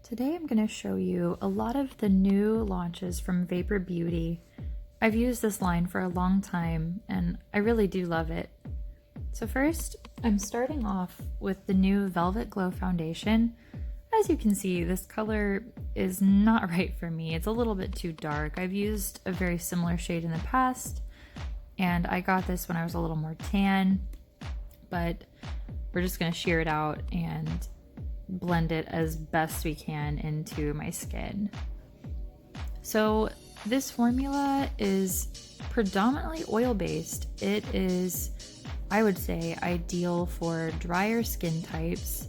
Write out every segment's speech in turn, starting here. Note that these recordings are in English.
Today I'm going to show you a lot of the new launches from Vapour Beauty. I've used this line for a long time and I really do love it. So first, I'm starting off with the new Velvet Glow foundation. As you can see, this color is not right for me. It's a little bit too dark. I've used a very similar shade in the past and I got this when I was a little more tan, but we're just going to sheer it out and blend it as best we can into my skin. So this formula is predominantly oil-based. It is, I would say, ideal for drier skin types,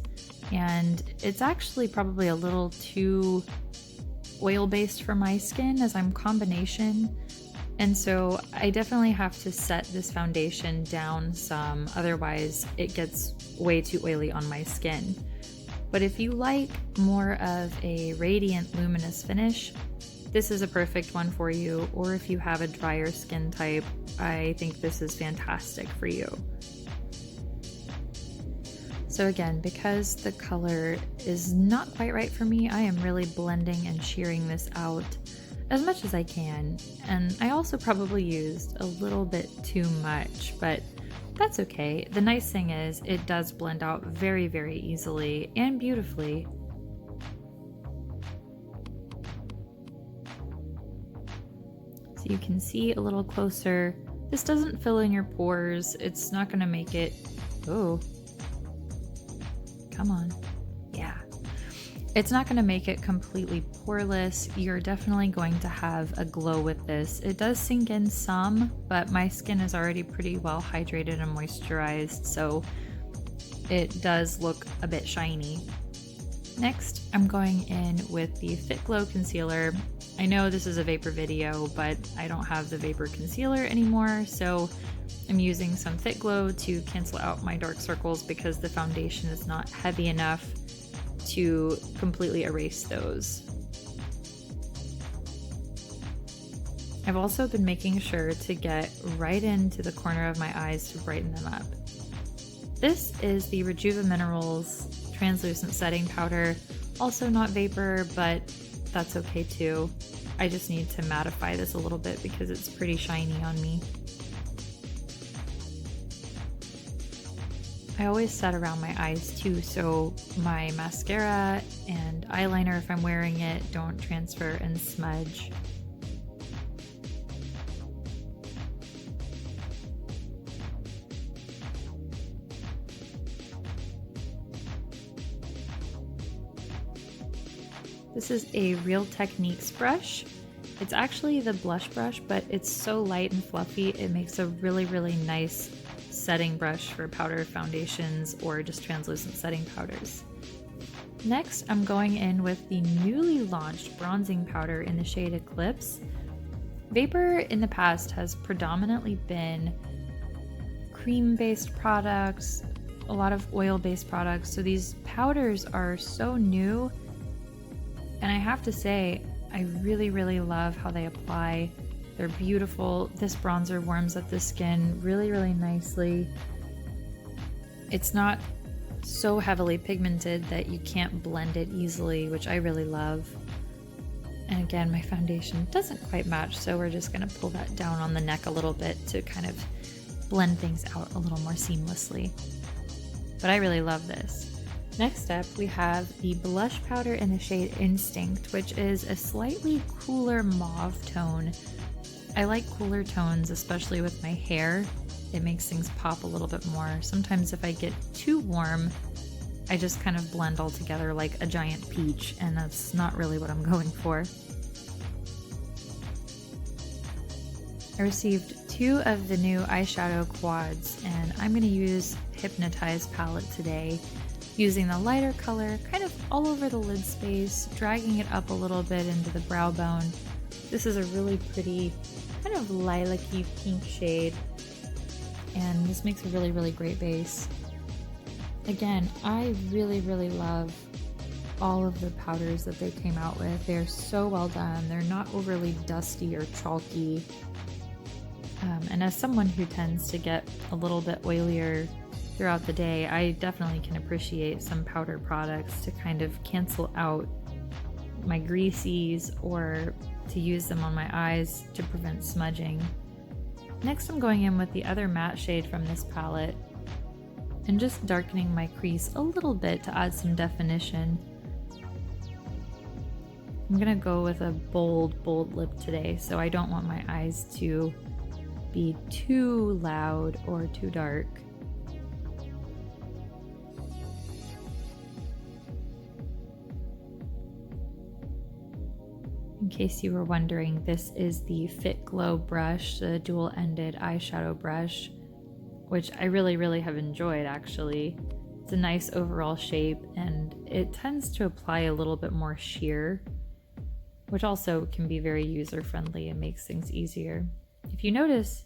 and it's actually probably a little too oil-based for my skin as I'm combination, and so I definitely have to set this foundation down some, otherwise it gets way too oily on my skin. But if you like more of a radiant, luminous finish, this is a perfect one for you. Or if you have a drier skin type, I think this is fantastic for you. So again, because the color is not quite right for me, I am really blending and shearing this out as much as I can. And I also probably used a little bit too much, but that's okay. The nice thing is it does blend out very, very easily and beautifully. So you can see a little closer. This doesn't fill in your pores. It's not going to make it... Oh, come on. Yeah. It's not going to make it completely poreless. You're definitely going to have a glow with this. It does sink in some, but my skin is already pretty well hydrated and moisturized, so it does look a bit shiny. Next, I'm going in with the Fitglow Concealer. I know this is a Vapour video, but I don't have the Vapour Concealer anymore, so I'm using some Fitglow to cancel out my dark circles because the foundation is not heavy enough to completely erase those. I've also been making sure to get right into the corner of my eyes to brighten them up. This is the Rejuva Minerals Translucent Setting Powder, also not Vapour, but that's okay too. I just need to mattify this a little bit because it's pretty shiny on me. I always set around my eyes too, so my mascara and eyeliner, if I'm wearing it, don't transfer and smudge. This is a Real Techniques brush. It's actually the blush brush, but it's so light and fluffy, it makes a really, really nice setting brush for powder foundations or just translucent setting powders. Next, I'm going in with the newly launched bronzing powder in the shade Eclipse. Vapour in the past has predominantly been cream-based products, a lot of oil-based products, so these powders are so new, and I have to say, I really, really love how they apply. They're beautiful. This bronzer warms up the skin really, really nicely. It's not so heavily pigmented that you can't blend it easily, which I really love. And again, my foundation doesn't quite match, so we're just going to pull that down on the neck a little bit to kind of blend things out a little more seamlessly. But I really love this. Next up, we have the blush powder in the shade Instinct, which is a slightly cooler mauve tone. I like cooler tones, especially with my hair. It makes things pop a little bit more. Sometimes if I get too warm, I just kind of blend all together like a giant peach, and that's not really what I'm going for. I received 2 of the new eyeshadow quads, and I'm going to use Hypnotize palette today, using the lighter color kind of all over the lid space, dragging it up a little bit into the brow bone. This is a really pretty kind of lilac-y pink shade, and this makes a really, really great base. Again, I really, really love all of the powders that they came out with. They're so well done. They're not overly dusty or chalky. And as someone who tends to get a little bit oilier throughout the day, I definitely can appreciate some powder products to kind of cancel out my greases or to use them on my eyes to prevent smudging. Next, I'm going in with the other matte shade from this palette and just darkening my crease a little bit to add some definition. I'm gonna go with a bold lip today, so I don't want my eyes to be too loud or too dark. In case you were wondering, this is the Fitglow brush, the dual-ended eyeshadow brush, which I really have enjoyed actually. It's a nice overall shape and it tends to apply a little bit more sheer, which also can be very user-friendly and makes things easier. If you notice,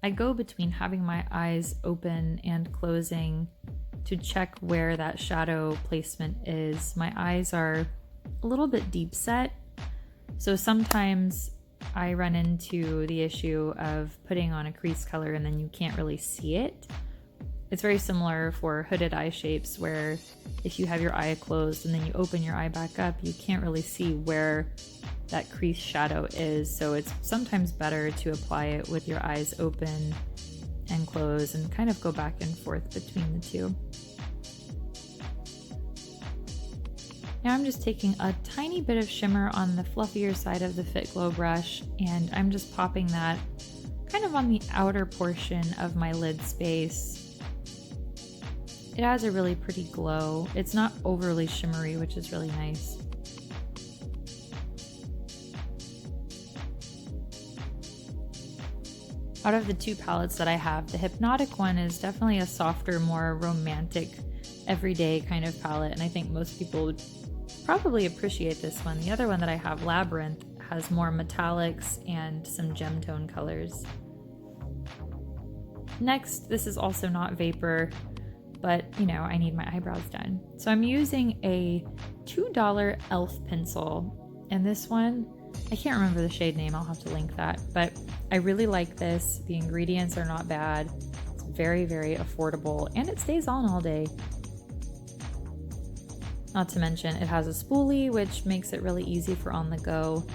I go between having my eyes open and closing to check where that shadow placement is. My eyes are a little bit deep set, so sometimes I run into the issue of putting on a crease color and then you can't really see it. It's very similar for hooded eye shapes where if you have your eye closed and then you open your eye back up, you can't really see where that crease shadow is. So it's sometimes better to apply it with your eyes open and closed and kind of go back and forth between the two. Now I'm just taking a tiny bit of shimmer on the fluffier side of the Fitglow brush and I'm just popping that kind of on the outer portion of my lid space. It has a really pretty glow. It's not overly shimmery, which is really nice. Out of the two palettes that I have, the Hypnotic one is definitely a softer, more romantic, everyday kind of palette, and I think most people would probably appreciate this one. The other one that I have, Labyrinth, has more metallics and some gem tone colors. Next, this is also not Vapour, but you know, I need my eyebrows done. So I'm using a $2 e.l.f. pencil, and this one, I can't remember the shade name, I'll have to link that, but I really like this. The ingredients are not bad. It's very affordable, and it stays on all day. Not to mention, it has a spoolie, which makes it really easy for on the go.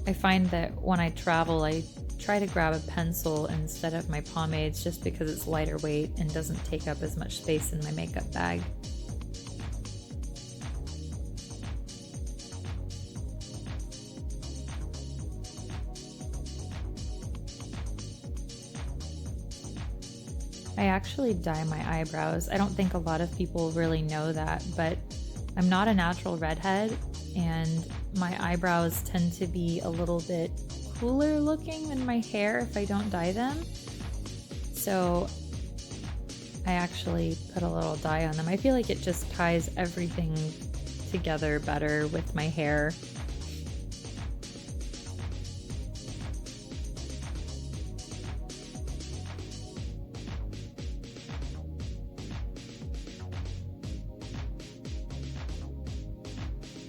I find that when I travel, I try to grab a pencil instead of my pomades just because it's lighter weight and doesn't take up as much space in my makeup bag. I actually dye my eyebrows. I don't think a lot of people really know that, but I'm not a natural redhead and my eyebrows tend to be a little bit cooler looking than my hair if I don't dye them. So I actually put a little dye on them. I feel like it just ties everything together better with my hair.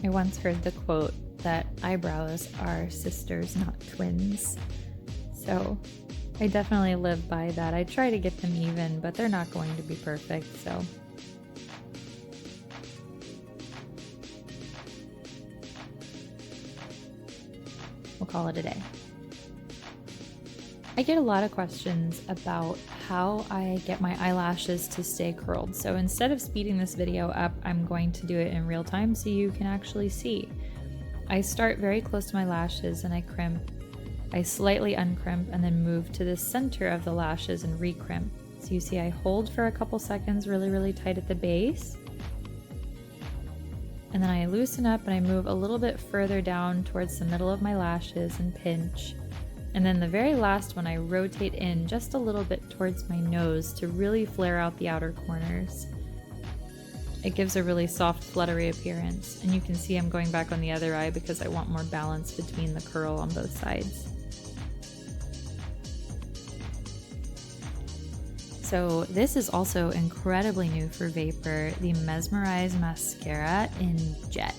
I once heard the quote that eyebrows are sisters, not twins. So I definitely live by that. I try to get them even, but they're not going to be perfect, so. We'll call it a day. I get a lot of questions about how I get my eyelashes to stay curled. So instead of speeding this video up, I'm going to do it in real time so you can actually see. I start very close to my lashes and I crimp. I slightly uncrimp and then move to the center of the lashes and recrimp. So you see I hold for a couple seconds really tight at the base. And then I loosen up and I move a little bit further down towards the middle of my lashes and pinch. And then the very last one, I rotate in just a little bit towards my nose to really flare out the outer corners. It gives a really soft, fluttery appearance. And you can see I'm going back on the other eye because I want more balance between the curl on both sides. So this is also incredibly new for Vapour, the Mesmerize Mascara in Jet.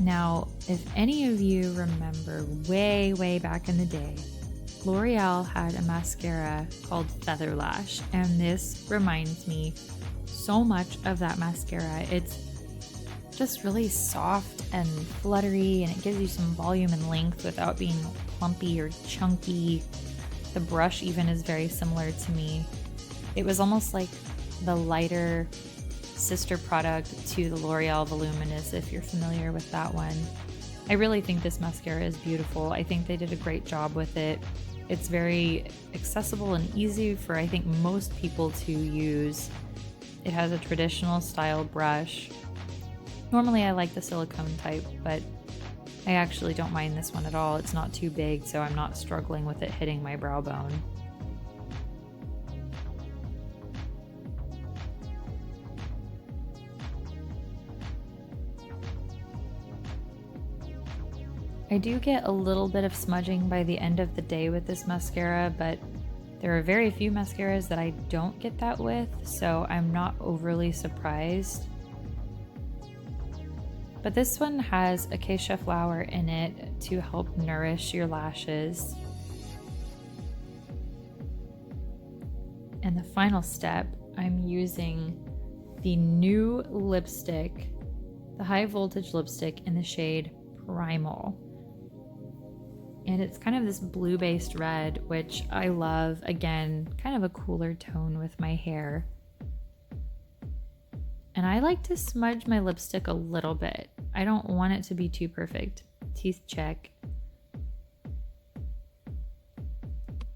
Now, if any of you remember way back in the day, L'Oreal had a mascara called Feather Lash, and this reminds me so much of that mascara. It's just really soft and fluttery, and it gives you some volume and length without being clumpy or chunky. The brush even is very similar to me. It was almost like the lighter sister product to the L'Oreal Voluminous, if you're familiar with that one. I really think this mascara is beautiful. I think they did a great job with it. It's very accessible and easy for, I think, most people to use. It has a traditional style brush. Normally I like the silicone type, but I actually don't mind this one at all. It's not too big, so I'm not struggling with it hitting my brow bone. I do get a little bit of smudging by the end of the day with this mascara, but there are very few mascaras that I don't get that with, so I'm not overly surprised. But this one has acacia flower in it to help nourish your lashes. And the final step, I'm using the new lipstick, the high voltage lipstick in the shade Primal. And it's kind of this blue-based red, which I love. Again, kind of a cooler tone with my hair. And I like to smudge my lipstick a little bit. I don't want it to be too perfect. Teeth check.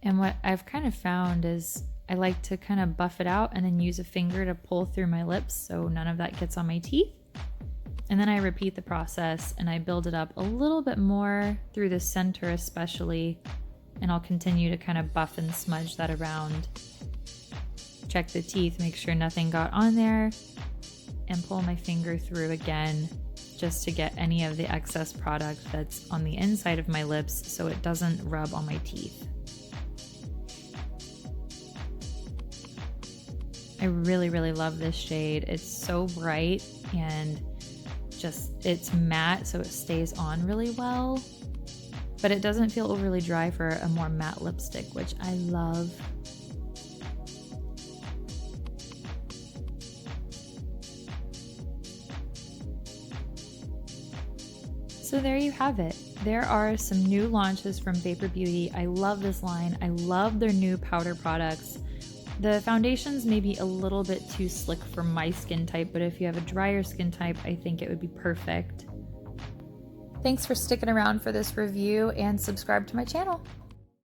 And what I've kind of found is I like to kind of buff it out and then use a finger to pull through my lips so none of that gets on my teeth. And then I repeat the process and I build it up a little bit more through the center especially, and I'll continue to kind of buff and smudge that around. Check the teeth, make sure nothing got on there, and pull my finger through again just to get any of the excess product that's on the inside of my lips so it doesn't rub on my teeth. I really, really love this shade. It's so bright and it's matte, so it stays on really well, but it doesn't feel overly dry for a more matte lipstick, which I love. So there you have it. There are some new launches from Vapour Beauty. I love this line. I love their new powder products. The foundations may be a little bit too slick for my skin type, but if you have a drier skin type, I think it would be perfect. Thanks for sticking around for this review and subscribe to my channel.